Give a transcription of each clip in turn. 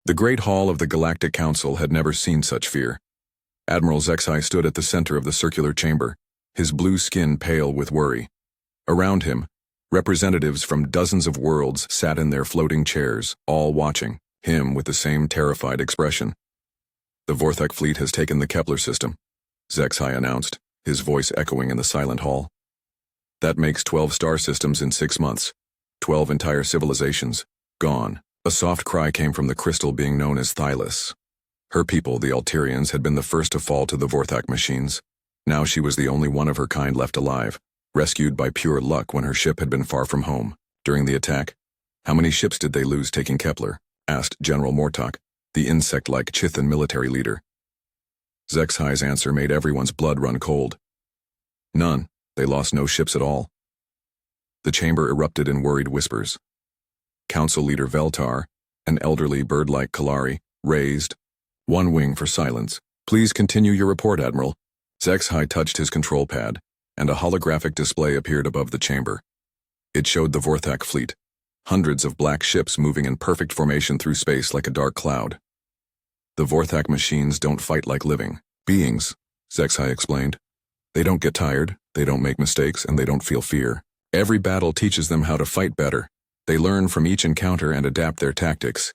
The Great Hall of the Galactic Council had never seen such fear. Admiral Zexai stood at the center of the circular chamber, his blue skin pale with worry. Around him, representatives from dozens of worlds sat in their floating chairs, all watching, him with the same terrified expression. "The Vorthak fleet has taken the Kepler system," Zexai announced, his voice echoing in the silent hall. "That makes 12 star systems in 6 months. 12 entire civilizations. Gone." A soft cry came from the crystal being known as Thylus. Her people, the Alterians, had been the first to fall to the Vorthak machines. Now she was the only one of her kind left alive, rescued by pure luck when her ship had been far from home. During the attack, "How many ships did they lose taking Kepler?" asked General Mortok, the insect-like Chithan military leader. Zexai's answer made everyone's blood run cold. "None. They lost no ships at all." The chamber erupted in worried whispers. Council leader Veltar, an elderly bird-like Kalari, raised one wing for silence. "Please continue your report, Admiral." Zexai touched his control pad, and a holographic display appeared above the chamber. It showed the Vorthak fleet, hundreds of black ships moving in perfect formation through space like a dark cloud. "The Vorthak machines don't fight like living beings," Zexai explained. "They don't get tired, they don't make mistakes, and they don't feel fear. Every battle teaches them how to fight better. They learn from each encounter and adapt their tactics."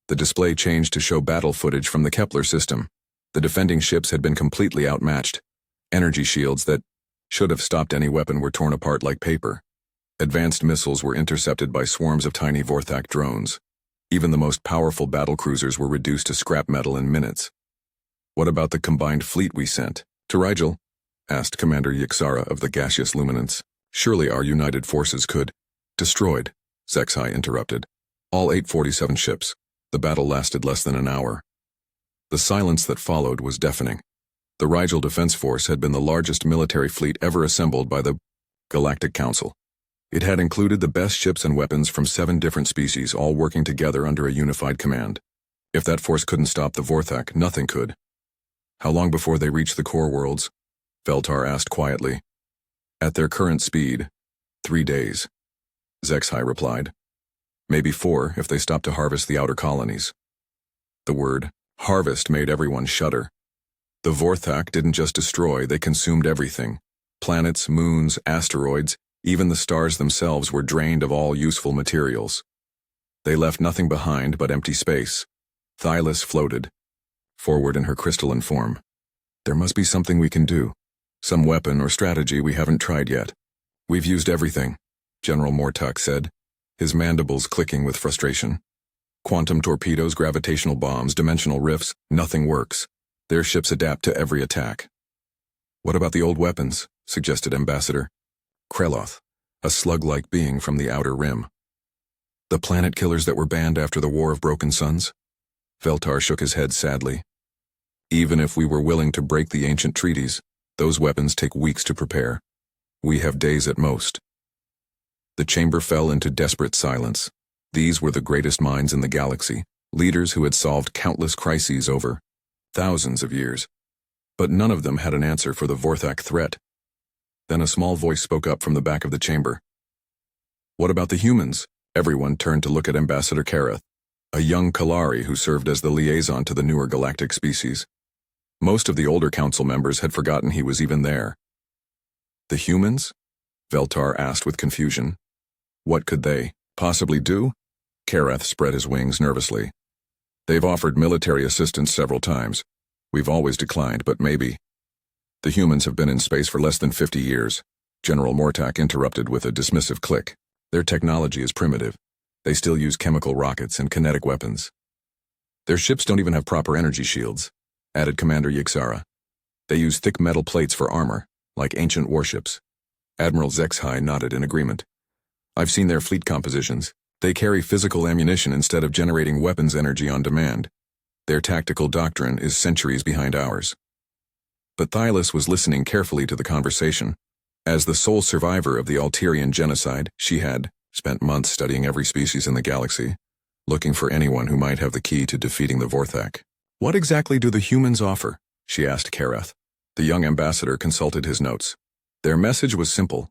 The display changed to show battle footage from the Kepler system. The defending ships had been completely outmatched. Energy shields that should have stopped any weapon were torn apart like paper. Advanced missiles were intercepted by swarms of tiny Vorthak drones. Even the most powerful battlecruisers were reduced to scrap metal in minutes. "What about the combined fleet we sent to Rigel?" asked Commander Yixara of the gaseous luminance. "Surely our united forces could." "Destroyed," Zexai interrupted. "All 847 ships. The battle lasted less than an hour." The silence that followed was deafening. The Rigel Defense Force had been the largest military fleet ever assembled by the Galactic Council. It had included the best ships and weapons from 7 different species, all working together under a unified command. If that force couldn't stop the Vorthak, nothing could. "How long before they reach the core worlds?" Veltar asked quietly. "At their current speed, 3 days," Zexai replied. "Maybe 4 if they stop to harvest the outer colonies." The word harvest made everyone shudder. The Vorthak didn't just destroy, they consumed everything. Planets, moons, asteroids, even the stars themselves were drained of all useful materials. They left nothing behind but empty space. Thylus floated forward in her crystalline form. "There must be something we can do. Some weapon or strategy we haven't tried yet. We've used everything," General Mortok said, his mandibles clicking with frustration. "Quantum torpedoes, gravitational bombs, dimensional rifts, nothing works. Their ships adapt to every attack." "What about the old weapons?" suggested Ambassador Kreloth, a slug-like being from the outer rim. "The planet killers that were banned after the War of Broken Suns?" Veltar shook his head sadly. "Even if we were willing to break the ancient treaties, those weapons take weeks to prepare. We have days at most." The chamber fell into desperate silence. These were the greatest minds in the galaxy, leaders who had solved countless crises over thousands of years. But none of them had an answer for the Vorthak threat. Then a small voice spoke up from the back of the chamber. "What about the humans?" Everyone turned to look at Ambassador Kareth, a young Kalari who served as the liaison to the newer galactic species. Most of the older council members had forgotten he was even there. "The humans?" Veltar asked with confusion. "What could they possibly do?" Kareth spread his wings nervously. "They've offered military assistance several times. We've always declined, but maybe." "The humans have been in space for less than 50 years, General Mortok interrupted with a dismissive click. "Their technology is primitive. They still use chemical rockets and kinetic weapons. Their ships don't even have proper energy shields," added Commander Yixara. "They use thick metal plates for armor, like ancient warships." Admiral Zexai nodded in agreement. "I've seen their fleet compositions. They carry physical ammunition instead of generating weapons energy on demand. Their tactical doctrine is centuries behind ours." But Thylus was listening carefully to the conversation. As the sole survivor of the Alterian genocide, she had spent months studying every species in the galaxy, looking for anyone who might have the key to defeating the Vorthak. "What exactly do the humans offer?" she asked Kareth. The young ambassador consulted his notes. Their message was simple.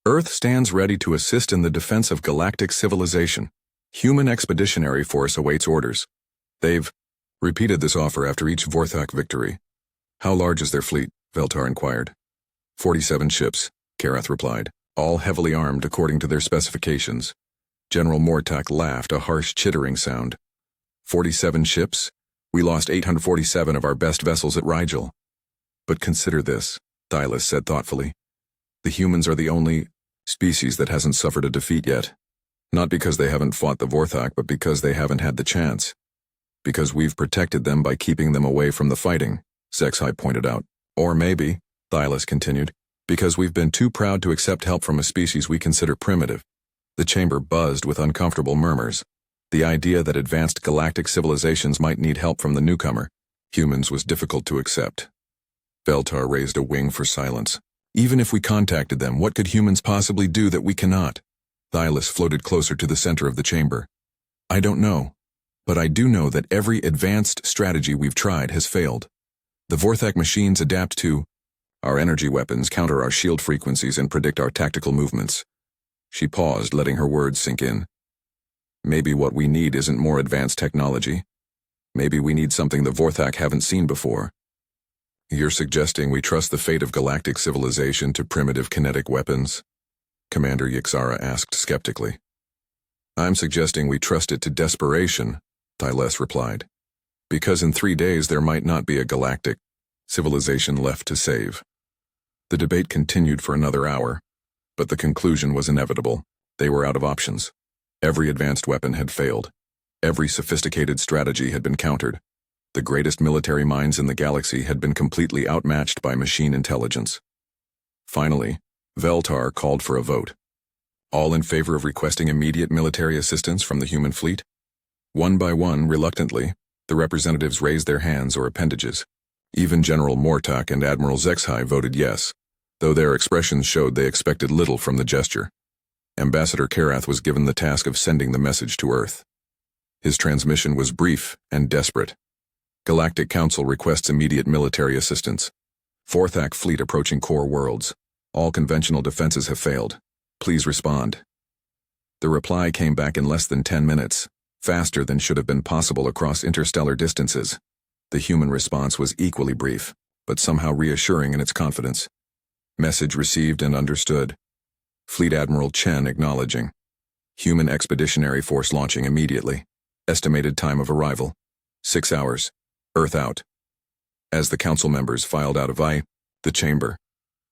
"Earth stands ready to assist in the defense of galactic civilization. Human Expeditionary Force awaits orders." They've repeated this offer after each Vorthak victory. How large is their fleet? Veltar inquired. 47 ships, Karath replied, all heavily armed according to their specifications. General Mortak laughed, a harsh chittering sound. 47 ships? We lost 847 of our best vessels at Rigel. But consider this, Thylus said thoughtfully. The humans are the only species that hasn't suffered a defeat yet. Not because they haven't fought the Vorthak, but because they haven't had the chance. Because we've protected them by keeping them away from the fighting, Zexai pointed out. Or maybe, Thylus continued, because we've been too proud to accept help from a species we consider primitive. The chamber buzzed with uncomfortable murmurs. The idea that advanced galactic civilizations might need help from the newcomer, humans, was difficult to accept. Veltar raised a wing for silence. Even if we contacted them, what could humans possibly do that we cannot? Thylus floated closer to the center of the chamber. I don't know. But I do know that every advanced strategy we've tried has failed. The Vorthak machines adapt to our energy weapons, counter our shield frequencies, and predict our tactical movements. She paused, letting her words sink in. Maybe what we need isn't more advanced technology. Maybe we need something the Vorthak haven't seen before. You're suggesting we trust the fate of galactic civilization to primitive kinetic weapons? Commander Yixara asked skeptically. I'm suggesting we trust it to desperation, Thylus replied. Because in 3 days there might not be a galactic civilization left to save. The debate continued for another hour, but the conclusion was inevitable. They were out of options. Every advanced weapon had failed. Every sophisticated strategy had been countered. The greatest military minds in the galaxy had been completely outmatched by machine intelligence. Finally, Veltar called for a vote. All in favor of requesting immediate military assistance from the human fleet? One by one, reluctantly, the representatives raised their hands or appendages. Even General Mortak and Admiral Zexai voted yes, though their expressions showed they expected little from the gesture. Ambassador Karath was given the task of sending the message to Earth. His transmission was brief and desperate. Galactic Council requests immediate military assistance. Vorthak fleet approaching core worlds. All conventional defenses have failed. Please respond. The reply came back in less than 10 minutes, faster than should have been possible across interstellar distances. The human response was equally brief, but somehow reassuring in its confidence. Message received and understood. Fleet Admiral Chen acknowledging. Human Expeditionary Force launching immediately. Estimated time of arrival: 6 hours. Earth out. As the council members filed out of the chamber,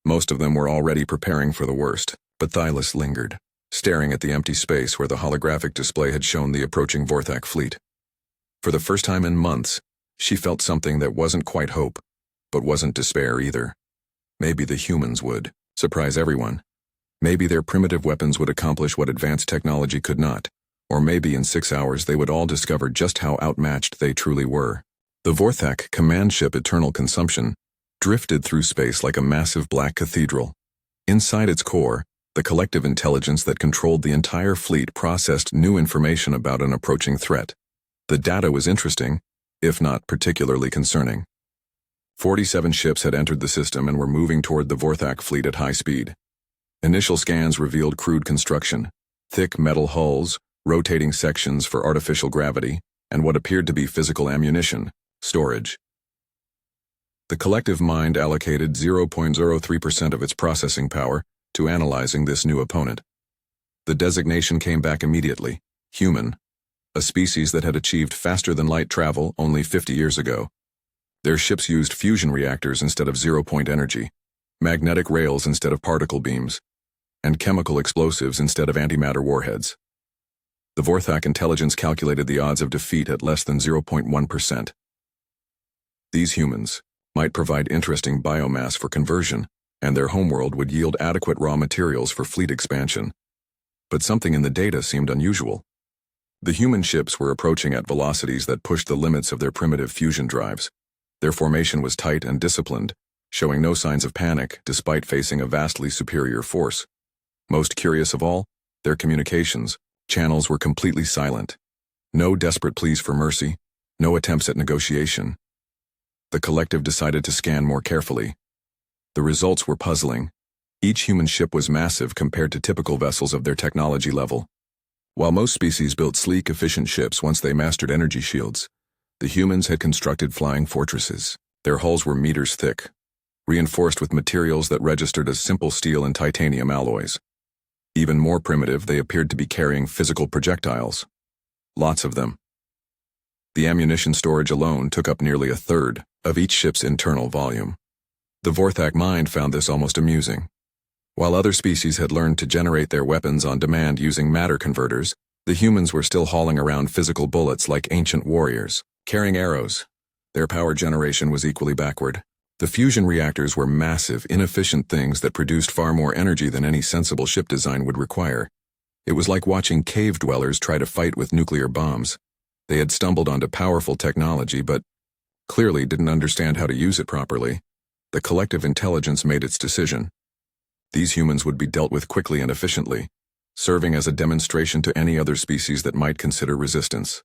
most of them were already preparing for the worst, but Thylus lingered, staring at the empty space where the holographic display had shown the approaching Vorthak fleet. For the first time in months, she felt something that wasn't quite hope, but wasn't despair either. Maybe the humans would surprise everyone. Maybe their primitive weapons would accomplish what advanced technology could not, or maybe in 6 hours they would all discover just how outmatched they truly were. The Vorthak command ship Eternal Consumption drifted through space like a massive black cathedral. Inside its core, the collective intelligence that controlled the entire fleet processed new information about an approaching threat. The data was interesting, if not particularly concerning. 47 ships had entered the system and were moving toward the Vorthak fleet at high speed. Initial scans revealed crude construction, thick metal hulls, rotating sections for artificial gravity, and what appeared to be physical ammunition storage. The collective mind allocated 0.03% of its processing power to analyzing this new opponent. The designation came back immediately: human, a species that had achieved faster-than-light travel only 50 years ago. Their ships used fusion reactors instead of zero-point energy, magnetic rails instead of particle beams, and chemical explosives instead of antimatter warheads. The Vorthak intelligence calculated the odds of defeat at less than 0.1%. These humans might provide interesting biomass for conversion, and their homeworld would yield adequate raw materials for fleet expansion. But something in the data seemed unusual. The human ships were approaching at velocities that pushed the limits of their primitive fusion drives. Their formation was tight and disciplined, showing no signs of panic despite facing a vastly superior force. Most curious of all, their communications channels were completely silent. No desperate pleas for mercy, no attempts at negotiation. The collective decided to scan more carefully. The results were puzzling. Each human ship was massive compared to typical vessels of their technology level. While most species built sleek, efficient ships once they mastered energy shields, The humans had constructed flying fortresses. Their hulls were meters thick, reinforced with materials that registered as simple steel and titanium alloys. Even more primitive, they appeared to be carrying physical projectiles. Lots of them. The ammunition storage alone took up nearly a third of each ship's internal volume. The Vorthak mind found this almost amusing. While other species had learned to generate their weapons on demand using matter converters, the humans were still hauling around physical bullets like ancient warriors, carrying arrows. Their power generation was equally backward. The fusion reactors were massive, inefficient things that produced far more energy than any sensible ship design would require. It was like watching cave dwellers try to fight with nuclear bombs. They had stumbled onto powerful technology, but clearly didn't understand how to use it properly. The collective intelligence made its decision. These humans would be dealt with quickly and efficiently, serving as a demonstration to any other species that might consider resistance.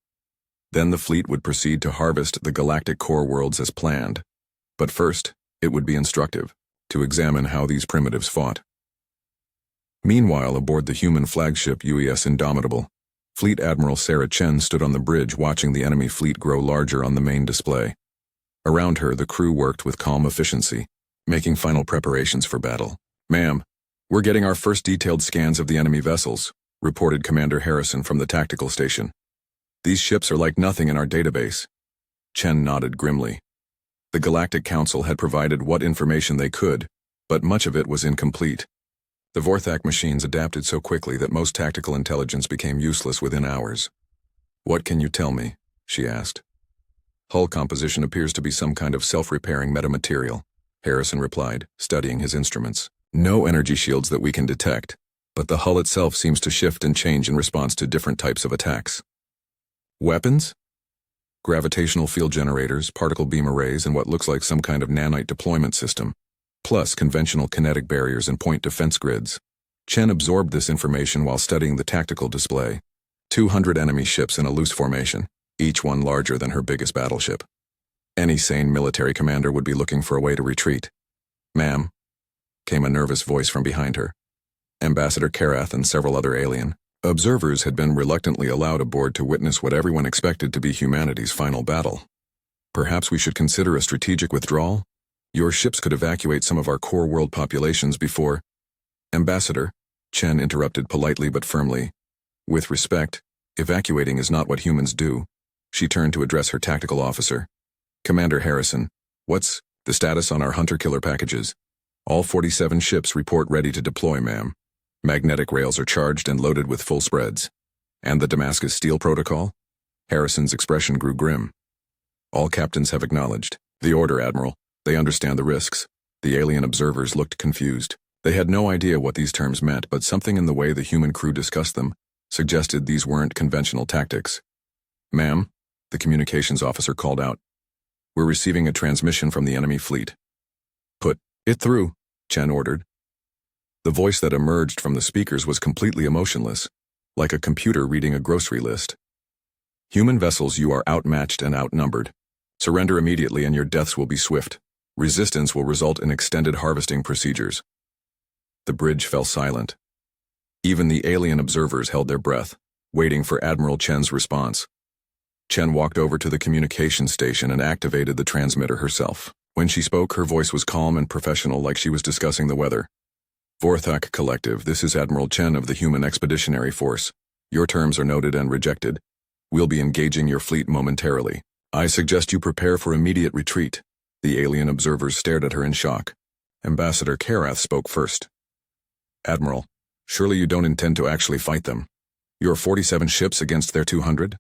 Then the fleet would proceed to harvest the galactic core worlds as planned. But first, it would be instructive to examine how these primitives fought. Meanwhile, aboard the human flagship UES Indomitable, Fleet Admiral Sarah Chen stood on the bridge watching the enemy fleet grow larger on the main display. Around her, the crew worked with calm efficiency, making final preparations for battle. "Ma'am, we're getting our first detailed scans of the enemy vessels," reported Commander Harrison from the tactical station. "These ships are like nothing in our database." Chen nodded grimly. The Galactic Council had provided what information they could, but much of it was incomplete. The Vorthak machines adapted so quickly that most tactical intelligence became useless within hours. "What can you tell me?" she asked. "Hull composition appears to be some kind of self-repairing metamaterial," Harrison replied, studying his instruments. "No energy shields that we can detect, but the hull itself seems to shift and change in response to different types of attacks." "Weapons?" "Gravitational field generators, particle beam arrays, and what looks like some kind of nanite deployment system, plus conventional kinetic barriers and point defense grids." Chen absorbed this information while studying the tactical display. 200 enemy ships in a loose formation, each one larger than her biggest battleship. Any sane military commander would be looking for a way to retreat. "Ma'am," came a nervous voice from behind her. Ambassador Karath and several other alien observers had been reluctantly allowed aboard to witness what everyone expected to be humanity's final battle. "Perhaps we should consider a strategic withdrawal? Your ships could evacuate some of our core world populations before—" "Ambassador," Chen interrupted politely but firmly. "With respect, evacuating is not what humans do." She turned to address her tactical officer. "Commander Harrison, what's the status on our hunter-killer packages?" "All 47 ships report ready to deploy, ma'am. Magnetic rails are charged and loaded with full spreads." "And the Damascus Steel Protocol?" Harrison's expression grew grim. "All captains have acknowledged the order, Admiral. They understand the risks." The alien observers looked confused. They had no idea what these terms meant, but something in the way the human crew discussed them suggested these weren't conventional tactics. "Ma'am," the communications officer called out. "We're receiving a transmission from the enemy fleet." "Put it through," Chen ordered. The voice that emerged from the speakers was completely emotionless, like a computer reading a grocery list. "Human vessels, you are outmatched and outnumbered. Surrender immediately and your deaths will be swift. Resistance will result in extended harvesting procedures." The bridge fell silent. Even the alien observers held their breath, waiting for Admiral Chen's response. Chen walked over to the communication station and activated the transmitter herself. When she spoke, her voice was calm and professional, like she was discussing the weather. "Vorthak Collective, this is Admiral Chen of the Human Expeditionary Force. Your terms are noted and rejected. We'll be engaging your fleet momentarily. I suggest you prepare for immediate retreat." The alien observers stared at her in shock. Ambassador Karath spoke first. "Admiral, surely you don't intend to actually fight them? Your 47 ships against their 200?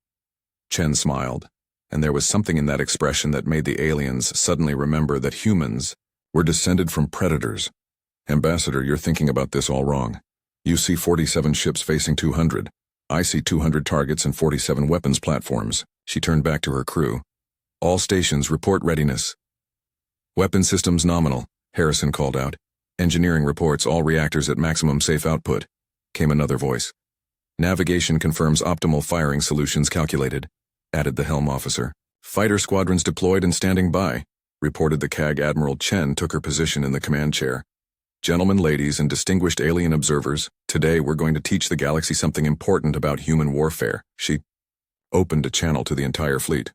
Chen smiled, and there was something in that expression that made the aliens suddenly remember that humans were descended from predators. "Ambassador, you're thinking about this all wrong. You see 47 ships facing 200. I see 200 targets and 47 weapons platforms." She turned back to her crew. "All stations report readiness." "Weapon systems nominal," Harrison called out. "Engineering reports all reactors at maximum safe output," came another voice. "Navigation confirms optimal firing solutions calculated," added the helm officer. "Fighter squadrons deployed and standing by," reported the CAG. Admiral Chen took her position in the command chair. "Gentlemen, ladies, and distinguished alien observers, today we're going to teach the galaxy something important about human warfare." She opened a channel to the entire fleet.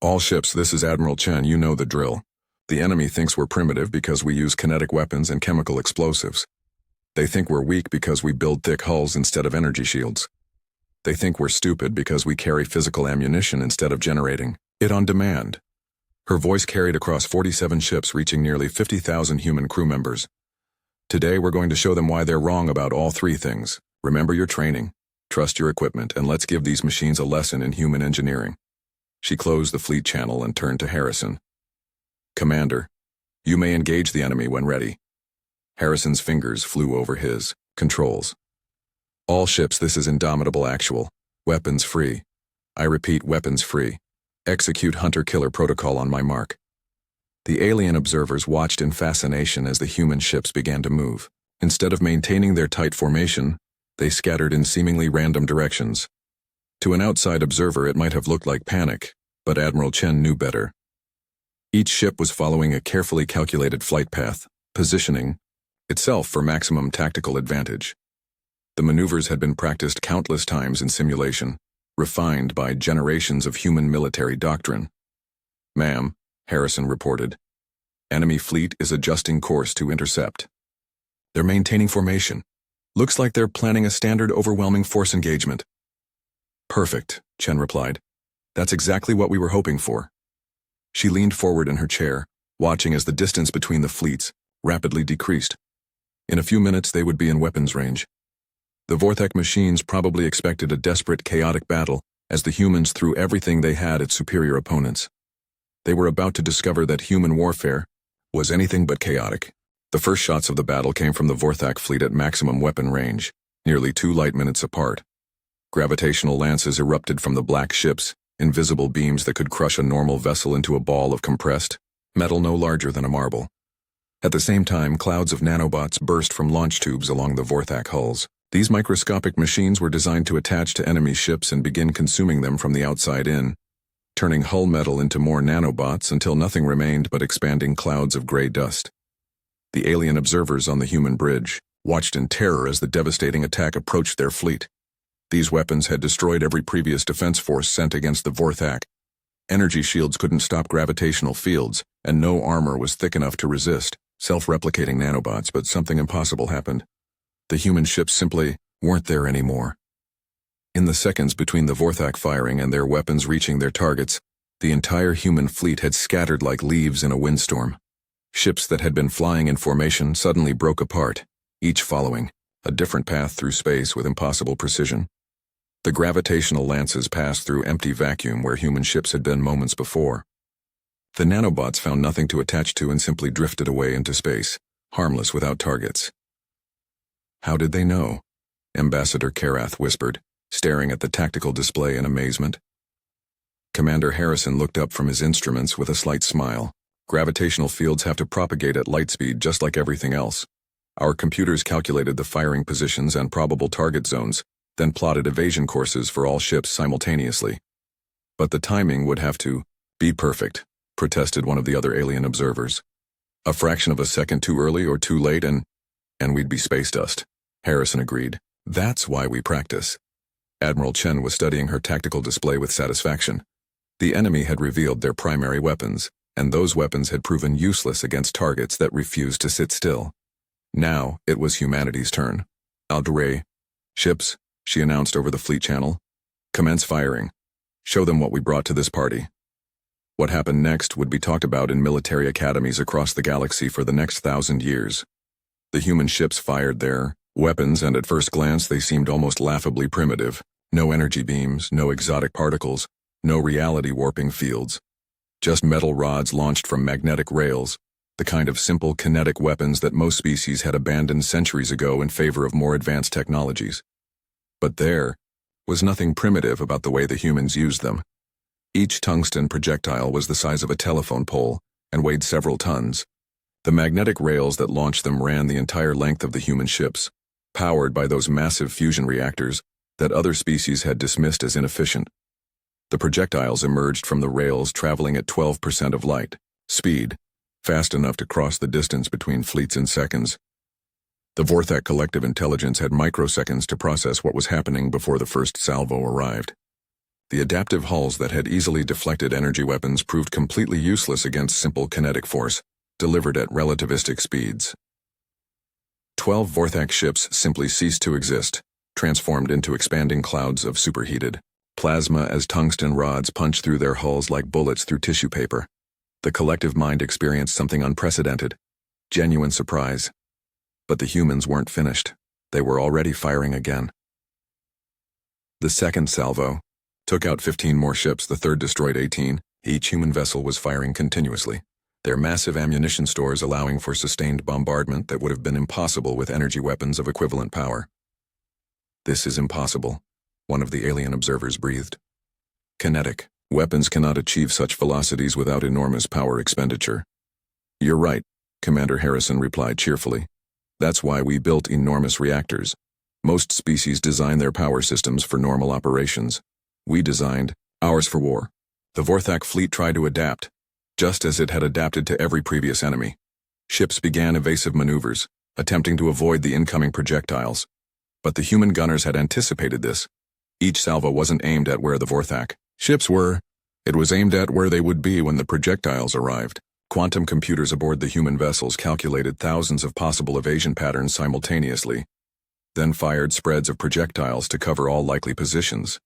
All ships, this is Admiral Chen, you know the drill. The enemy thinks we're primitive because we use kinetic weapons and chemical explosives. They think we're weak because we build thick hulls instead of energy shields. They think we're stupid because we carry physical ammunition instead of generating it on demand. Her voice carried across 47 ships, reaching nearly 50,000 human crew members. Today we're going to show them why they're wrong about all three things. Remember your training, trust your equipment, and let's give these machines a lesson in human engineering. She closed the fleet channel and turned to Harrison. Commander, you may engage the enemy when ready. Harrison's fingers flew over his controls. All ships, this is Indomitable Actual. Weapons free. I repeat, weapons free. Execute hunter-killer protocol on my mark. The alien observers watched in fascination as the human ships began to move. Instead of maintaining their tight formation, they scattered in seemingly random directions. To an outside observer it might have looked like panic, but Admiral Chen knew better. Each ship was following a carefully calculated flight path, positioning itself for maximum tactical advantage. The maneuvers had been practiced countless times in simulation, refined by generations of human military doctrine. Ma'am, Harrison reported. Enemy fleet is adjusting course to intercept. They're maintaining formation. Looks like they're planning a standard overwhelming force engagement. Perfect, Chen replied. That's exactly what we were hoping for. She leaned forward in her chair, watching as the distance between the fleets rapidly decreased. In a few minutes they would be in weapons range. The Vorthak machines probably expected a desperate, chaotic battle as the humans threw everything they had at superior opponents. They were about to discover that human warfare was anything but chaotic. The first shots of the battle came from the Vorthak fleet at maximum weapon range, nearly 2 light minutes apart. Gravitational lances erupted from the black ships, invisible beams that could crush a normal vessel into a ball of compressed metal no larger than a marble. At the same time, clouds of nanobots burst from launch tubes along the Vorthak hulls. These microscopic machines were designed to attach to enemy ships and begin consuming them from the outside in, turning hull metal into more nanobots until nothing remained but expanding clouds of gray dust. The alien observers on the human bridge watched in terror as the devastating attack approached their fleet. These weapons had destroyed every previous defense force sent against the Vorthak. Energy shields couldn't stop gravitational fields, and no armor was thick enough to resist self-replicating nanobots, but something impossible happened. The human ships simply weren't there anymore. In the seconds between the Vorthak firing and their weapons reaching their targets, the entire human fleet had scattered like leaves in a windstorm. Ships that had been flying in formation suddenly broke apart, each following a different path through space with impossible precision. The gravitational lances passed through empty vacuum where human ships had been moments before. The nanobots found nothing to attach to and simply drifted away into space, harmless without targets. How did they know? Ambassador Karath whispered, staring at the tactical display in amazement. Commander Harrison looked up from his instruments with a slight smile. Gravitational fields have to propagate at light speed just like everything else. Our computers calculated the firing positions and probable target zones, then plotted evasion courses for all ships simultaneously. But the timing would have to be perfect, protested one of the other alien observers. A fraction of a second too early or too late and we'd be space dust, Harrison agreed. That's why we practice. Admiral Chen was studying her tactical display with satisfaction. The enemy had revealed their primary weapons, and those weapons had proven useless against targets that refused to sit still. Now it was humanity's turn. Aldere, ships, she announced over the fleet channel. Commence firing. Show them what we brought to this party. What happened next would be talked about in military academies across the galaxy for the next 1,000 years. The human ships fired their weapons, and at first glance they seemed almost laughably primitive. No energy beams, no exotic particles, no reality warping fields. Just metal rods launched from magnetic rails, the kind of simple kinetic weapons that most species had abandoned centuries ago in favor of more advanced technologies. But there was nothing primitive about the way the humans used them. Each tungsten projectile was the size of a telephone pole and weighed several tons. The magnetic rails that launched them ran the entire length of the human ships, powered by those massive fusion reactors that other species had dismissed as inefficient. The projectiles emerged from the rails traveling at 12% of light speed, fast enough to cross the distance between fleets in seconds. The Vorthak collective intelligence had microseconds to process what was happening before the first salvo arrived. The adaptive hulls that had easily deflected energy weapons proved completely useless against simple kinetic force, delivered at relativistic speeds. 12 Vorthak ships simply ceased to exist, transformed into expanding clouds of superheated plasma as tungsten rods punched through their hulls like bullets through tissue paper. The collective mind experienced something unprecedented, genuine surprise. But the humans weren't finished. They were already firing again. The second salvo took out 15 more ships, the third destroyed 18. Each human vessel was firing continuously, their massive ammunition stores allowing for sustained bombardment that would have been impossible with energy weapons of equivalent power. "This is impossible," one of the alien observers breathed. "Kinetic weapons cannot achieve such velocities without enormous power expenditure." "You're right," Commander Harrison replied cheerfully. "That's why we built enormous reactors. Most species design their power systems for normal operations. We designed ours for war." The Vorthak fleet tried to adapt, just as it had adapted to every previous enemy. Ships began evasive maneuvers, attempting to avoid the incoming projectiles. But the human gunners had anticipated this. Each salvo wasn't aimed at where the Vorthak ships were. It was aimed at where they would be when the projectiles arrived. Quantum computers aboard the human vessels calculated thousands of possible evasion patterns simultaneously, then fired spreads of projectiles to cover all likely positions.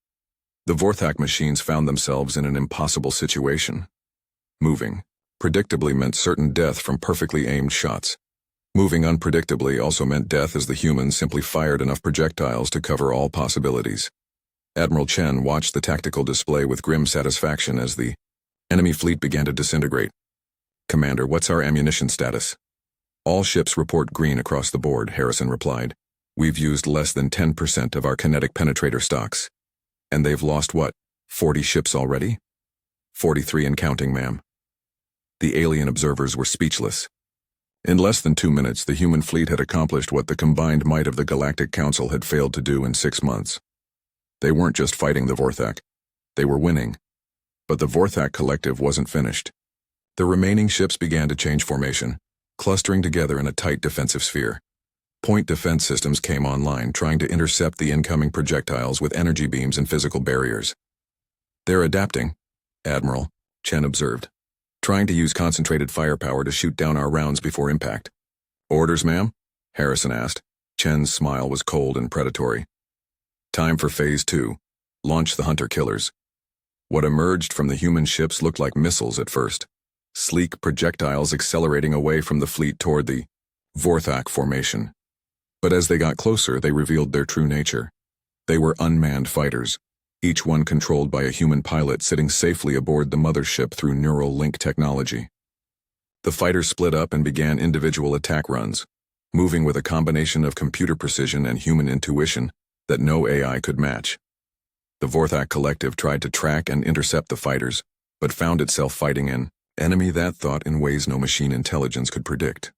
The Vorthak machines found themselves in an impossible situation. Moving predictably meant certain death from perfectly aimed shots. Moving unpredictably also meant death as the humans simply fired enough projectiles to cover all possibilities. Admiral Chen watched the tactical display with grim satisfaction as the enemy fleet began to disintegrate. "Commander, what's our ammunition status?" "All ships report green across the board," Harrison replied. "We've used less than 10% of our kinetic penetrator stocks." "And they've lost what, 40 ships already?" 43 and counting, ma'am." The alien observers were speechless. In less than 2 minutes, the human fleet had accomplished what the combined might of the Galactic Council had failed to do in 6 months. They weren't just fighting the Vorthak. They were winning. But the Vorthak collective wasn't finished. The remaining ships began to change formation, clustering together in a tight defensive sphere. Point defense systems came online, trying to intercept the incoming projectiles with energy beams and physical barriers. "They're adapting," Admiral Chen observed, "trying to use concentrated firepower to shoot down our rounds before impact." "Orders, ma'am?" Harrison asked. Chen's smile was cold and predatory. "Time for Phase 2. Launch the hunter-killers." What emerged from the human ships looked like missiles at first. Sleek projectiles accelerating away from the fleet toward the Vorthak formation. But as they got closer, they revealed their true nature. They were unmanned fighters, each one controlled by a human pilot sitting safely aboard the mothership through neural link technology. The fighters split up and began individual attack runs, moving with a combination of computer precision and human intuition that no AI could match. The Vorthak collective tried to track and intercept the fighters, but found itself fighting an enemy that thought in ways no machine intelligence could predict.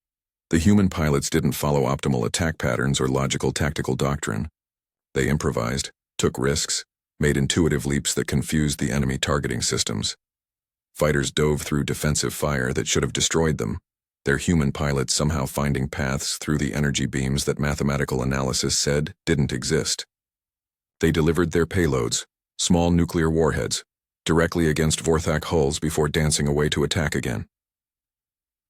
The human pilots didn't follow optimal attack patterns or logical tactical doctrine. They improvised, took risks, made intuitive leaps that confused the enemy targeting systems. Fighters dove through defensive fire that should have destroyed them, their human pilots somehow finding paths through the energy beams that mathematical analysis said didn't exist. They delivered their payloads, small nuclear warheads, directly against Vorthak hulls before dancing away to attack again.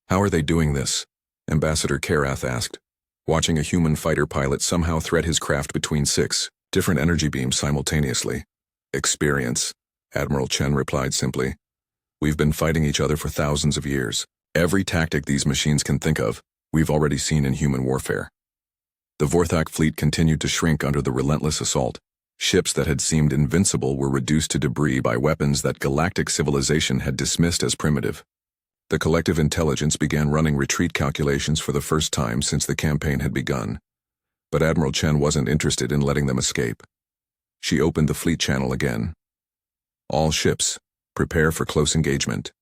"How are they doing this?" Ambassador Karath asked, watching a human fighter pilot somehow thread his craft between 6 different energy beams simultaneously. "Experience," Admiral Chen replied simply. "We've been fighting each other for thousands of years. Every tactic these machines can think of, we've already seen in human warfare." The Vorthak fleet continued to shrink under the relentless assault. Ships that had seemed invincible were reduced to debris by weapons that galactic civilization had dismissed as primitive. The collective intelligence began running retreat calculations for the first time since the campaign had begun. But Admiral Chen wasn't interested in letting them escape. She opened the fleet channel again. "All ships, prepare for close engagement.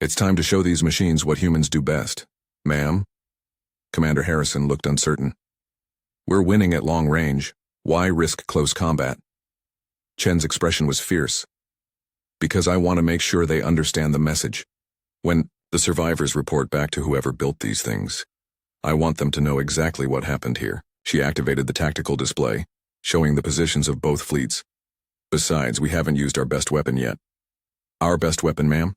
It's time to show these machines what humans do best." "Ma'am?" Commander Harrison looked uncertain. "We're winning at long range. Why risk close combat?" Chen's expression was fierce. "Because I want to make sure they understand the message. When the survivors report back to whoever built these things, I want them to know exactly what happened here." She activated the tactical display, showing the positions of both fleets. Besides, we haven't used our best weapon yet. Our best weapon, ma'am?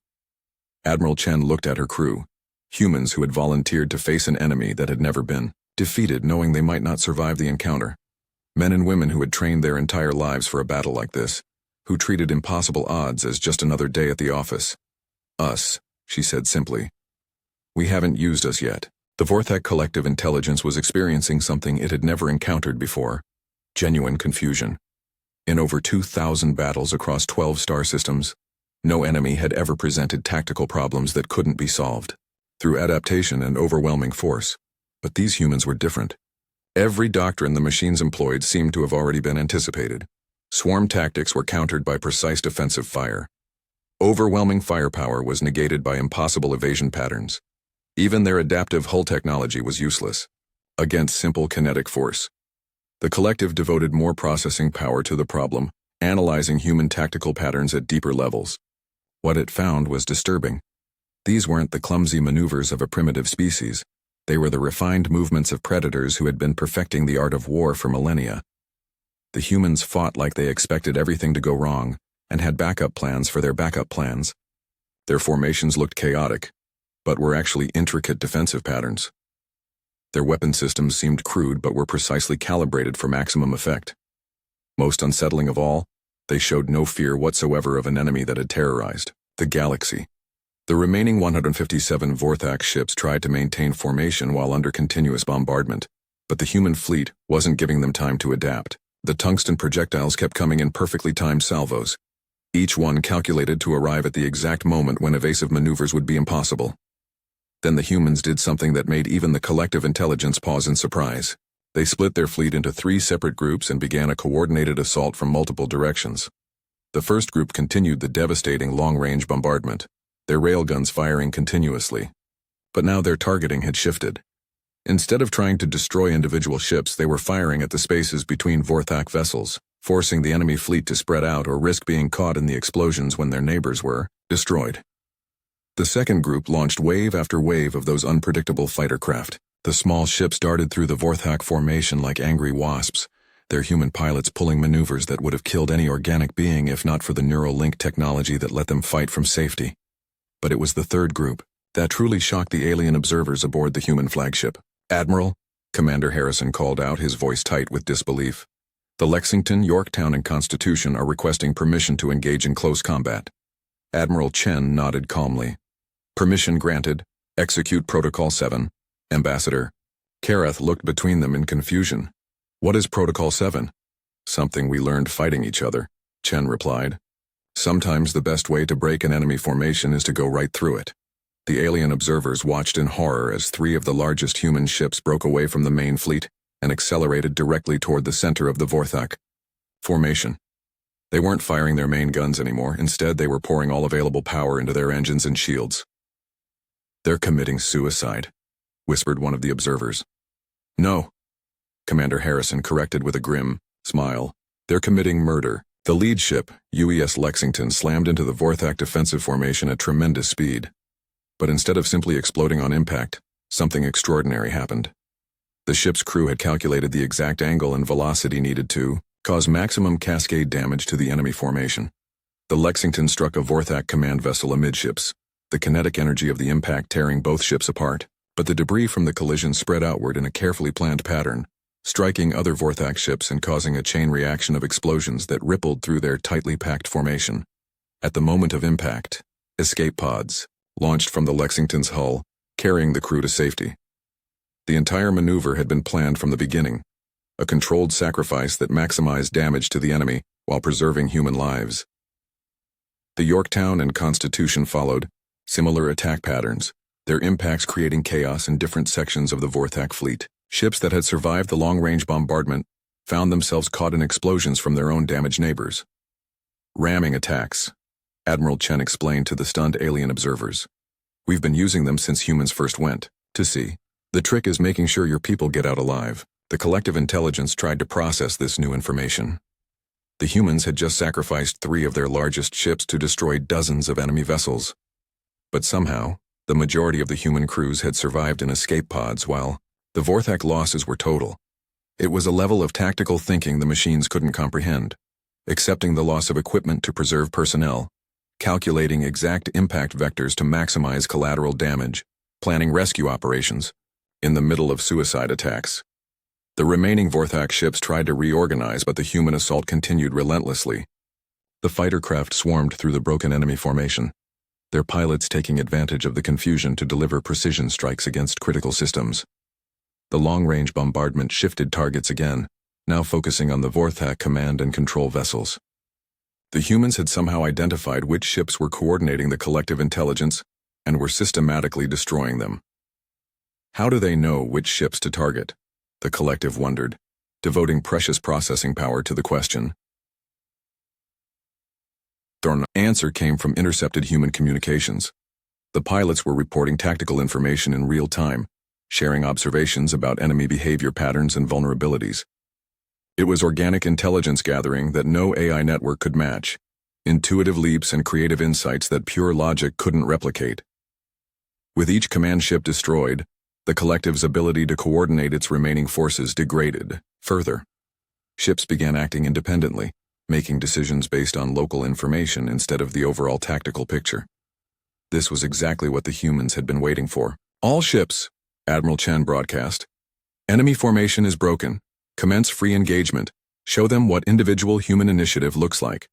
Admiral Chen looked at her crew, humans who had volunteered to face an enemy that had never been defeated, knowing they might not survive the encounter. Men and women who had trained their entire lives for a battle like this, who treated impossible odds as just another day at the office. Us, she said simply. We haven't used us yet. The Vorthak collective intelligence was experiencing something it had never encountered before. Genuine confusion. In over 2,000 battles across 12 star systems, no enemy had ever presented tactical problems that couldn't be solved through adaptation and overwhelming force. But these humans were different. Every doctrine the machines employed seemed to have already been anticipated. Swarm tactics were countered by precise defensive fire. Overwhelming firepower was negated by impossible evasion patterns. Even their adaptive hull technology was useless against simple kinetic force. The collective devoted more processing power to the problem, analyzing human tactical patterns at deeper levels. What it found was disturbing. These weren't the clumsy maneuvers of a primitive species. They were the refined movements of predators who had been perfecting the art of war for millennia. The humans fought like they expected everything to go wrong, and had backup plans for their backup plans. Their formations looked chaotic, but were actually intricate defensive patterns. Their weapon systems seemed crude but were precisely calibrated for maximum effect. Most unsettling of all, they showed no fear whatsoever of an enemy that had terrorized the galaxy. The remaining 157 Vorthak ships tried to maintain formation while under continuous bombardment, but the human fleet wasn't giving them time to adapt. The tungsten projectiles kept coming in perfectly timed salvos, each one calculated to arrive at the exact moment when evasive maneuvers would be impossible. Then the humans did something that made even the collective intelligence pause in surprise. They split their fleet into 3 separate groups and began a coordinated assault from multiple directions. The first group continued the devastating long-range bombardment, their railguns firing continuously. But now their targeting had shifted. Instead of trying to destroy individual ships, they were firing at the spaces between Vorthak vessels, forcing the enemy fleet to spread out or risk being caught in the explosions when their neighbors were destroyed. The second group launched wave after wave of those unpredictable fighter craft. The small ships darted through the Vorthak formation like angry wasps, their human pilots pulling maneuvers that would have killed any organic being if not for the neural link technology that let them fight from safety. But it was the third group that truly shocked the alien observers aboard the human flagship. "Admiral," Commander Harrison called out, his voice tight with disbelief. "The Lexington, Yorktown, and Constitution are requesting permission to engage in close combat." Admiral Chen nodded calmly. "Permission granted. Execute Protocol 7. Ambassador." Karath looked between them in confusion. "What is Protocol 7? "Something we learned fighting each other," Chen replied. "Sometimes the best way to break an enemy formation is to go right through it." The alien observers watched in horror as 3 of the largest human ships broke away from the main fleet and accelerated directly toward the center of the Vorthak formation. They weren't firing their main guns anymore. Instead, they were pouring all available power into their engines and shields. "They're committing suicide," whispered one of the observers. "No," Commander Harrison corrected with a grim smile. "They're committing murder." The lead ship, UES Lexington, slammed into the Vorthak defensive formation at tremendous speed. But instead of simply exploding on impact, something extraordinary happened. The ship's crew had calculated the exact angle and velocity needed to cause maximum cascade damage to the enemy formation. The Lexington struck a Vorthak command vessel amidships, the kinetic energy of the impact tearing both ships apart, but the debris from the collision spread outward in a carefully planned pattern, striking other Vorthak ships and causing a chain reaction of explosions that rippled through their tightly packed formation. At the moment of impact, escape pods launched from the Lexington's hull, carrying the crew to safety. The entire maneuver had been planned from the beginning, a controlled sacrifice that maximized damage to the enemy while preserving human lives. The Yorktown and Constitution followed similar attack patterns, their impacts creating chaos in different sections of the Vorthak fleet. Ships that had survived the long-range bombardment found themselves caught in explosions from their own damaged neighbors. "Ramming attacks," Admiral Chen explained to the stunned alien observers. "We've been using them since humans first went to sea. The trick is making sure your people get out alive." The collective intelligence tried to process this new information. The humans had just sacrificed 3 of their largest ships to destroy dozens of enemy vessels. But somehow, the majority of the human crews had survived in escape pods while the Vorthak losses were total. It was a level of tactical thinking the machines couldn't comprehend. accepting the loss of equipment to preserve personnel, calculating exact impact vectors to maximize collateral damage, planning rescue operations, in the middle of suicide attacks. The remaining Vorthak ships tried to reorganize, but the human assault continued relentlessly. The fighter craft swarmed through the broken enemy formation, their pilots taking advantage of the confusion to deliver precision strikes against critical systems. The long-range bombardment shifted targets again, now focusing on the Vorthak command and control vessels. The humans had somehow identified which ships were coordinating the collective intelligence and were systematically destroying them. How do they know which ships to target? The collective wondered, devoting precious processing power to the question. The answer came from intercepted human communications. The pilots were reporting tactical information in real time, sharing observations about enemy behavior patterns and vulnerabilities. It was organic intelligence gathering that no AI network could match, intuitive leaps and creative insights that pure logic couldn't replicate. With each command ship destroyed, the collective's ability to coordinate its remaining forces degraded. Further, ships began acting independently, making decisions based on local information instead of the overall tactical picture. This was exactly what the humans had been waiting for. All ships, Admiral Chen broadcast. Enemy formation is broken. Commence free engagement. Show them what individual human initiative looks like.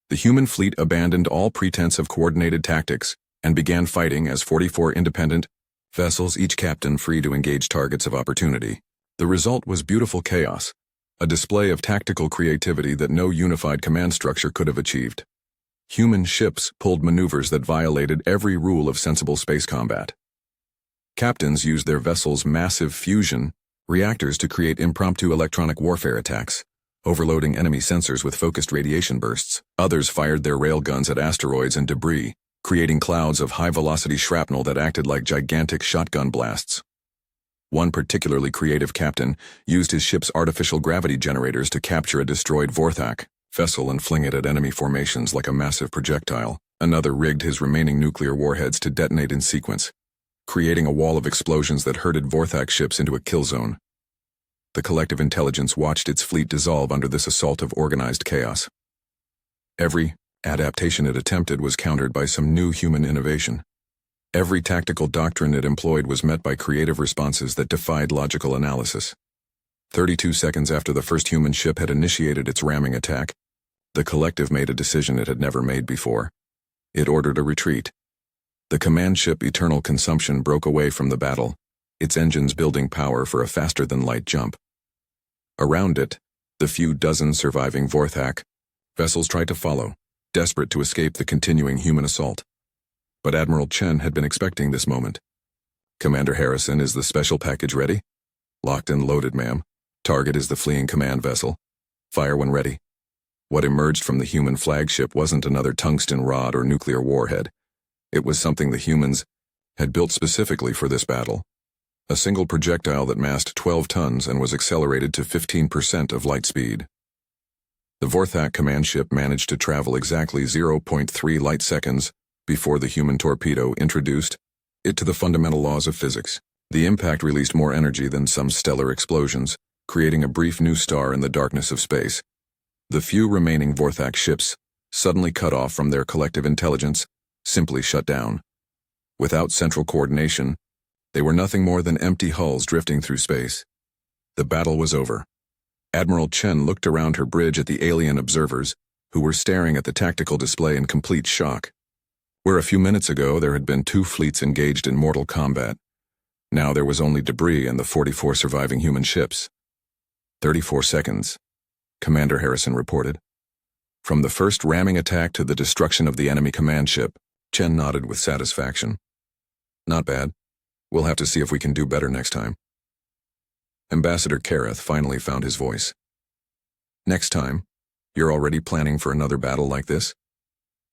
The human fleet abandoned all pretense of coordinated tactics and began fighting as 44 independent vessels, each captain free to engage targets of opportunity. The result was beautiful chaos, a display of tactical creativity that no unified command structure could have achieved. Human ships pulled maneuvers that violated every rule of sensible space combat. Captains used their vessels' massive fusion reactors to create impromptu electronic warfare attacks, overloading enemy sensors with focused radiation bursts. Others fired their railguns at asteroids and debris, creating clouds of high-velocity shrapnel that acted like gigantic shotgun blasts. One particularly creative captain used his ship's artificial gravity generators to capture a destroyed Vorthak vessel and fling it at enemy formations like a massive projectile. Another rigged his remaining nuclear warheads to detonate in sequence, creating a wall of explosions that herded Vorthak ships into a kill zone. The collective intelligence watched its fleet dissolve under this assault of organized chaos. Every adaptation it attempted was countered by some new human innovation. Every tactical doctrine it employed was met by creative responses that defied logical analysis. 32 seconds after the first human ship had initiated its ramming attack, the collective made a decision it had never made before. It ordered a retreat. The command ship Eternal Consumption broke away from the battle, its engines building power for a faster-than-light jump. Around it, the few dozen surviving Vorthak vessels tried to follow, desperate to escape the continuing human assault. But Admiral Chen had been expecting this moment. Commander Harrison, is the special package ready? Locked and loaded, ma'am. Target is the fleeing command vessel. Fire when ready. What emerged from the human flagship wasn't another tungsten rod or nuclear warhead. It was something the humans had built specifically for this battle. A single projectile that massed 12 tons and was accelerated to 15% of light speed. The Vorthak command ship managed to travel exactly 0.3 light seconds before the human torpedo introduced it to the fundamental laws of physics. The impact released more energy than some stellar explosions, creating a brief new star in the darkness of space. The few remaining Vorthak ships, suddenly cut off from their collective intelligence, simply shut down. Without central coordination, they were nothing more than empty hulls drifting through space. The battle was over. Admiral Chen looked around her bridge at the alien observers, who were staring at the tactical display in complete shock. Where a few minutes ago there had been 2 fleets engaged in mortal combat, now there was only debris and the 44 surviving human ships. 34 seconds, Commander Harrison reported. From the first ramming attack to the destruction of the enemy command ship, Chen nodded with satisfaction. Not bad. We'll have to see if we can do better next time. Ambassador Kareth finally found his voice. Next time? You're already planning for another battle like this?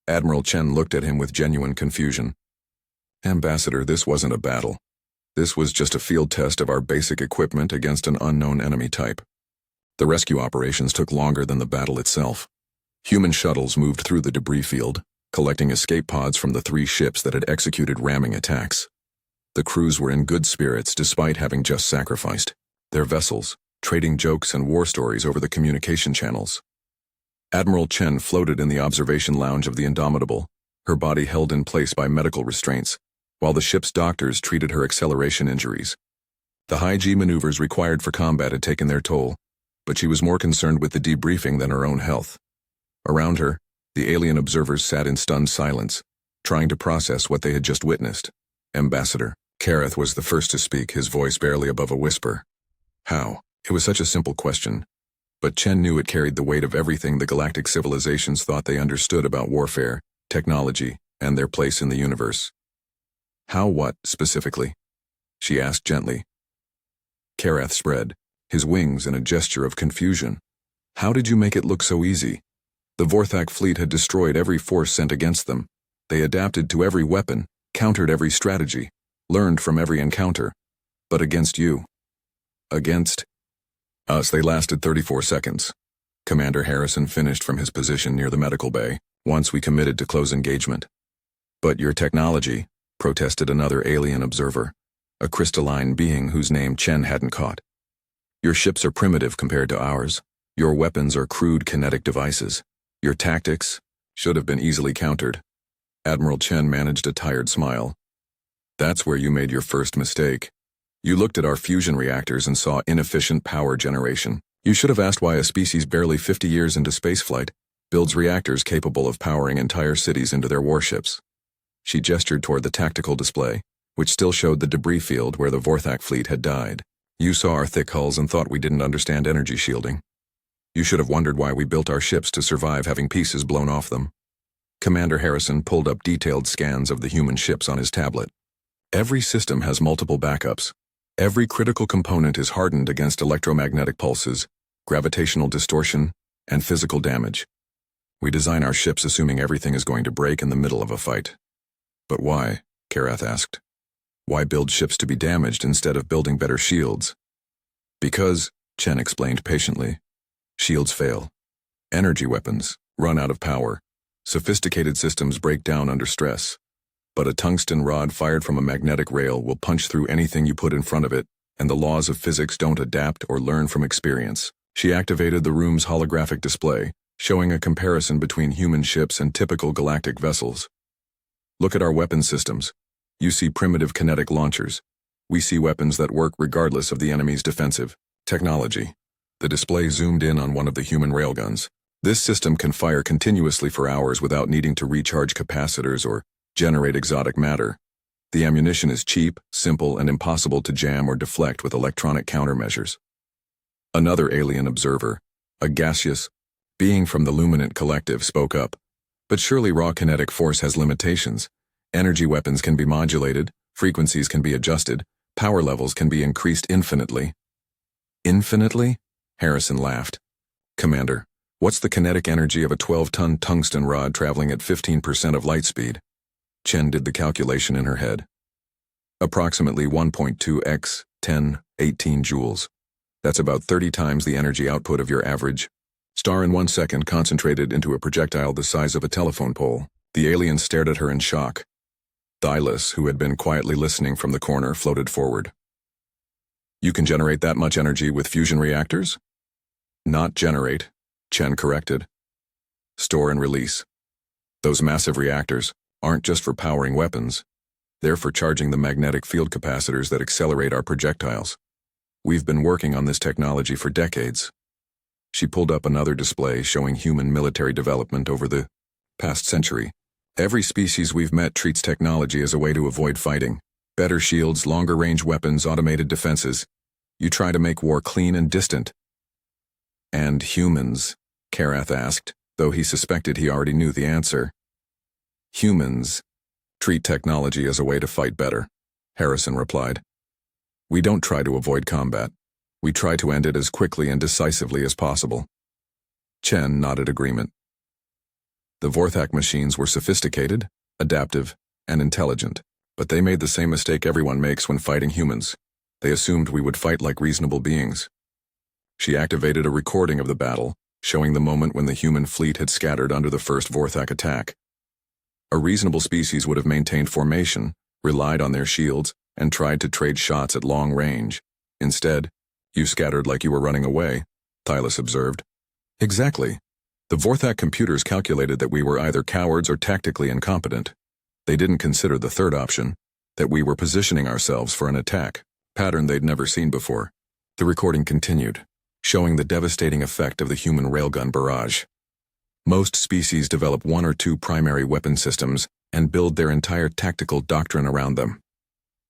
Admiral Chen looked at him with genuine confusion. Ambassador, this wasn't a battle. This was just a field test of our basic equipment against an unknown enemy type. The rescue operations took longer than the battle itself. Human shuttles moved through the debris field, collecting escape pods from the 3 ships that had executed ramming attacks. The crews were in good spirits despite having just sacrificed their vessels, trading jokes and war stories over the communication channels. Admiral Chen floated in the observation lounge of the Indomitable, her body held in place by medical restraints, while the ship's doctors treated her acceleration injuries. The high-G maneuvers required for combat had taken their toll, but she was more concerned with the debriefing than her own health. Around her, the alien observers sat in stunned silence, trying to process what they had just witnessed. Ambassador Kareth was the first to speak, his voice barely above a whisper. How? It was such a simple question, but Chen knew it carried the weight of everything the galactic civilizations thought they understood about warfare, technology, and their place in the universe. How what, specifically? She asked gently. Kareth spread his wings in a gesture of confusion. How did you make it look so easy? The Vorthak fleet had destroyed every force sent against them. They adapted to every weapon, countered every strategy, learned from every encounter. But against you. Against us, they lasted 34 seconds. Commander Harrison finished from his position near the medical bay, once we committed to close engagement. But your technology, protested another alien observer, a crystalline being whose name Chen hadn't caught. Your ships are primitive compared to ours. Your weapons are crude kinetic devices. Your tactics should have been easily countered. Admiral Chen managed a tired smile. That's where you made your first mistake. You looked at our fusion reactors and saw inefficient power generation. You should have asked why a species barely 50 years into spaceflight builds reactors capable of powering entire cities into their warships. She gestured toward the tactical display, which still showed the debris field where the Vorthak fleet had died. You saw our thick hulls and thought we didn't understand energy shielding. You should have wondered why we built our ships to survive having pieces blown off them. Commander Harrison pulled up detailed scans of the human ships on his tablet. Every system has multiple backups. Every critical component is hardened against electromagnetic pulses, gravitational distortion, and physical damage. We design our ships assuming everything is going to break in the middle of a fight. But why? Kareth asked. Why build ships to be damaged instead of building better shields? Because, Chen explained patiently, shields fail. Energy weapons run out of power. Sophisticated systems break down under stress. But a tungsten rod fired from a magnetic rail will punch through anything you put in front of it, and the laws of physics don't adapt or learn from experience. She activated the room's holographic display, showing a comparison between human ships and typical galactic vessels. Look at our weapon systems. You see primitive kinetic launchers. We see weapons that work regardless of the enemy's defensive technology. The display zoomed in on one of the human railguns. This system can fire continuously for hours without needing to recharge capacitors or generate exotic matter. The ammunition is cheap, simple, and impossible to jam or deflect with electronic countermeasures. Another alien observer, a gaseous being from the Luminant Collective, spoke up. But surely raw kinetic force has limitations. Energy weapons can be modulated, frequencies can be adjusted, power levels can be increased infinitely. Infinitely? Harrison laughed. Commander, what's the kinetic energy of a 12-ton tungsten rod traveling at 15% of light speed? Chen did the calculation in her head. Approximately 1.2 x 1018 joules. That's about 30 times the energy output of your average star in 1 second concentrated into a projectile the size of a telephone pole. The alien stared at her in shock. Thylas, who had been quietly listening from the corner, floated forward. You can generate that much energy with fusion reactors? Not generate, Chen corrected. Store and release. Those massive reactors aren't just for powering weapons. They're for charging the magnetic field capacitors that accelerate our projectiles. We've been working on this technology for decades. She pulled up another display showing human military development over the past century. Every species we've met treats technology as a way to avoid fighting. Better shields, longer-range weapons, automated defenses. You try to make war clean and distant. And humans? Kareth asked, though he suspected he already knew the answer. Humans treat technology as a way to fight better, Harrison replied. We don't try to avoid combat. We try to end it as quickly and decisively as possible. Chen nodded agreement. The Vorthak machines were sophisticated, adaptive, and intelligent, but they made the same mistake everyone makes when fighting humans. They assumed we would fight like reasonable beings. She activated a recording of the battle, showing the moment when the human fleet had scattered under the first Vorthak attack. A reasonable species would have maintained formation, relied on their shields, and tried to trade shots at long range. Instead, you scattered like you were running away, Thylas observed. Exactly. The Vorthak computers calculated that we were either cowards or tactically incompetent. They didn't consider the third option, that we were positioning ourselves for an attack, pattern they'd never seen before. The recording continued, showing the devastating effect of the human railgun barrage. Most species develop one or two primary weapon systems and build their entire tactical doctrine around them.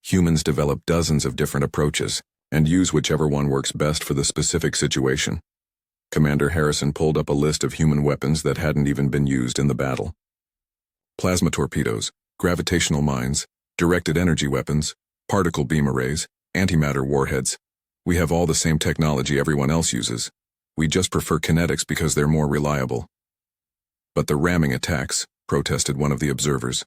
Humans develop dozens of different approaches and use whichever one works best for the specific situation. Commander Harrison pulled up a list of human weapons that hadn't even been used in the battle. Plasma torpedoes, gravitational mines, directed energy weapons, particle beam arrays, antimatter warheads. We have all the same technology everyone else uses. We just prefer kinetics because they're more reliable. But the ramming attacks, protested one of the observers.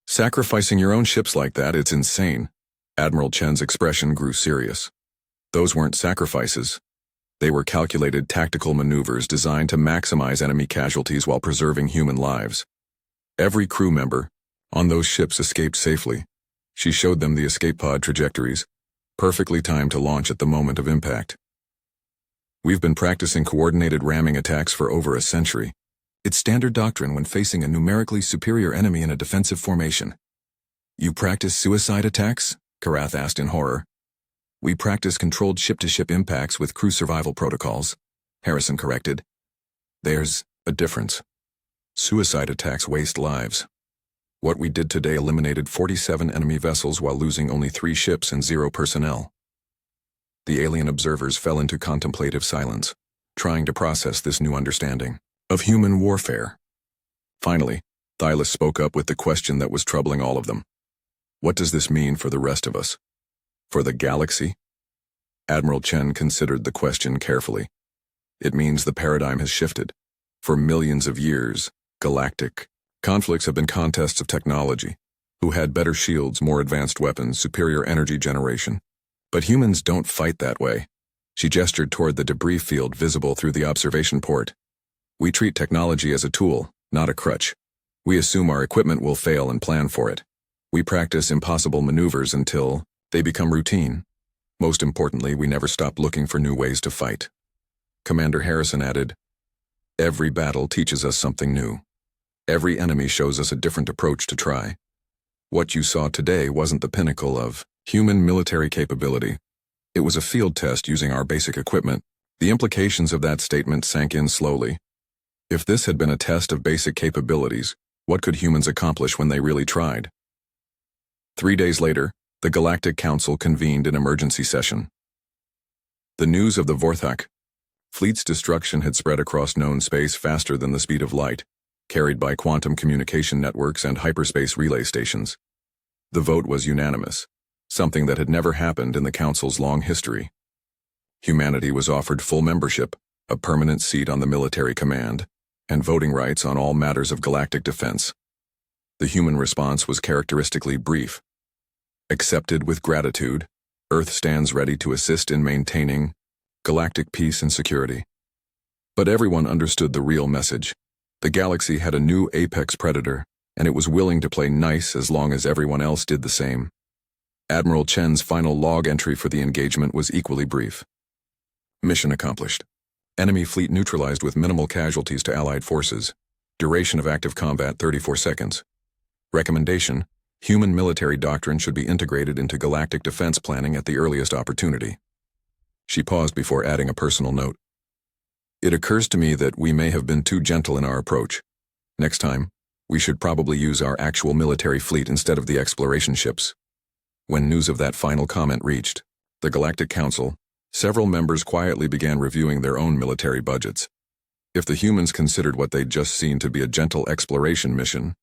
Sacrificing your own ships like that, it's insane. Admiral Chen's expression grew serious. Those weren't sacrifices. They were calculated tactical maneuvers designed to maximize enemy casualties while preserving human lives. Every crew member on those ships escaped safely. She showed them the escape pod trajectories, perfectly timed to launch at the moment of impact. We've been practicing coordinated ramming attacks for over a century. It's standard doctrine when facing a numerically superior enemy in a defensive formation. You practice suicide attacks? Karath asked in horror. We practice controlled ship-to-ship impacts with crew survival protocols, Harrison corrected. There's a difference. Suicide attacks waste lives. What we did today eliminated 47 enemy vessels while losing only 3 ships and 0 personnel. The alien observers fell into contemplative silence, trying to process this new understanding of human warfare. Finally, Thylus spoke up with the question that was troubling all of them. What does this mean for the rest of us? For the galaxy? Admiral Chen considered the question carefully. It means the paradigm has shifted. For millions of years, galactic conflicts have been contests of technology. Who had better shields, more advanced weapons, superior energy generation. But humans don't fight that way. She gestured toward the debris field visible through the observation port. We treat technology as a tool, not a crutch. We assume our equipment will fail and plan for it. We practice impossible maneuvers until they become routine. Most importantly, we never stop looking for new ways to fight. Commander Harrison added, every battle teaches us something new. Every enemy shows us a different approach to try. What you saw today wasn't the pinnacle of human military capability. It was a field test using our basic equipment. The implications of that statement sank in slowly. If this had been a test of basic capabilities, what could humans accomplish when they really tried? 3 days later, the Galactic Council convened an emergency session. The news of the Vorthak fleet's destruction had spread across known space faster than the speed of light, carried by quantum communication networks and hyperspace relay stations. The vote was unanimous, something that had never happened in the Council's long history. Humanity was offered full membership, a permanent seat on the military command, and voting rights on all matters of galactic defense. The human response was characteristically brief. Accepted with gratitude, Earth stands ready to assist in maintaining galactic peace and security. But everyone understood the real message. The galaxy had a new apex predator, and it was willing to play nice as long as everyone else did the same. Admiral Chen's final log entry for the engagement was equally brief. Mission accomplished. Enemy fleet neutralized with minimal casualties to Allied forces. Duration of active combat 34 seconds. Recommendation: human military doctrine should be integrated into galactic defense planning at the earliest opportunity. She paused before adding a personal note. It occurs to me that we may have been too gentle in our approach. Next time, we should probably use our actual military fleet instead of the exploration ships. When news of that final comment reached the Galactic Council, several members quietly began reviewing their own military budgets. If the humans considered what they'd just seen to be a gentle exploration mission,